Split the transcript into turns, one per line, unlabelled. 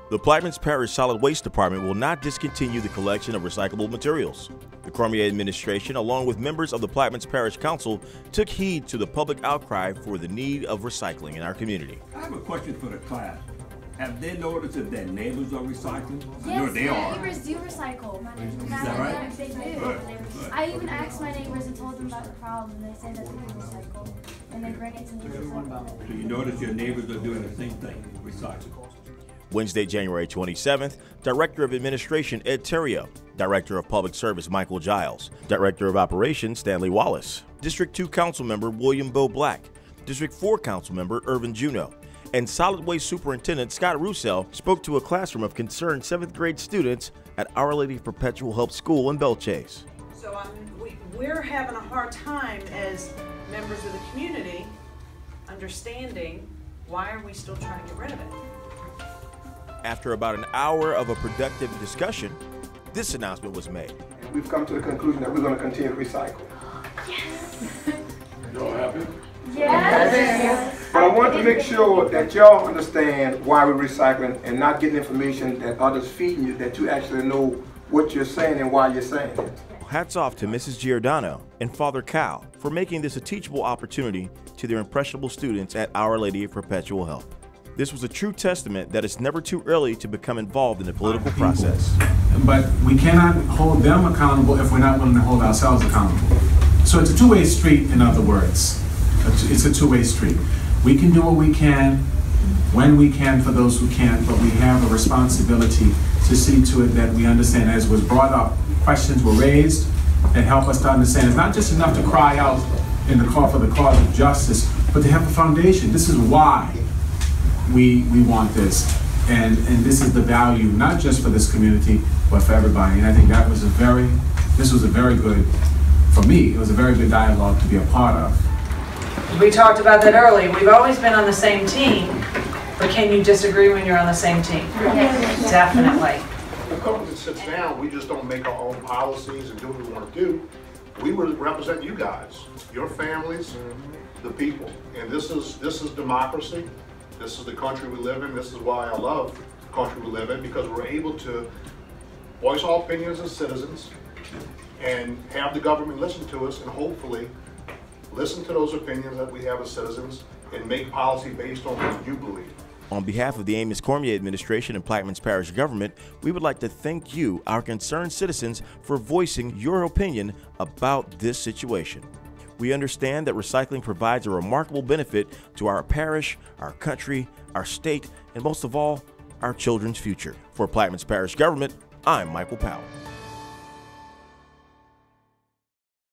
The Plaquemines Parish Solid Waste Department will not discontinue the collection of recyclable materials. The Cormier administration, along with members of the Plaquemines Parish Council, took heed to the public outcry for the need of recycling in our community.
I have a question for the class. Have they noticed that their neighbors are recycling?
Yes,
they are.
my neighbors do recycle.
Is that right?
They do.
Good.
I even asked my neighbors and told them about the problem, and they said that they do recycle, and they bring it to me to recycle.
So you notice your neighbors are doing the same thing, recycling.
Wednesday, January 27th, Director of Administration Ed Terrio, Director of Public Service Michael Giles, Director of Operations Stanley Wallace, District 2 Council Member William Bo Black, District 4 Council Member Irvin Juneau, and Solid Waste Superintendent Scott Roussel spoke to a classroom of concerned 7th grade students at Our Lady of Perpetual Help School in Belchase.
So we're having a hard time as members of the community understanding why are we still trying to get rid of it.
After about an hour of a productive discussion, this announcement was made.
We've come to the conclusion that we're going to continue to recycle.
Yes!
Y'all happy?
Yes!
But I want to make sure that y'all understand why we're recycling and not getting information that others feeding you, that you actually know what you're saying and why you're saying it.
Hats off to Mrs. Giordano and Father Cal for making this a teachable opportunity to their impressionable students at Our Lady of Perpetual Help. This was a true testament that it's never too early to become involved in the political process.
But we cannot hold them accountable if we're not willing to hold ourselves accountable. So it's a two-way street, in other words. It's a two-way street. We can do what we can, when we can for those who can't, but we have a responsibility to see to it that we understand, as was brought up, questions were raised and help us to understand it's not just enough to cry out in the call for the cause of justice, but to have a foundation. This is why we want this, and this is the value, not just for this community, but for everybody. And I think that was this was a very good, for me, it was a very good dialogue to be a part of.
We talked about that earlier. We've always been on the same team, but can you disagree when you're on the same team? Yes. Definitely.
The company sits down, we just don't make our own policies and do what we want to do. We represent you guys, your families, the people. And this is democracy. This is the country we live in. This is why I love the country we live in, because we're able to voice our opinions as citizens and have the government listen to us, and hopefully listen to those opinions that we have as citizens and make policy based on what you believe.
On behalf of the Amos Cormier administration and Plaquemines Parish government, we would like to thank you, our concerned citizens, for voicing your opinion about this situation. We understand that recycling provides a remarkable benefit to our parish, our country, our state, and most of all, our children's future. For Plaquemines Parish government, I'm Michael Powell.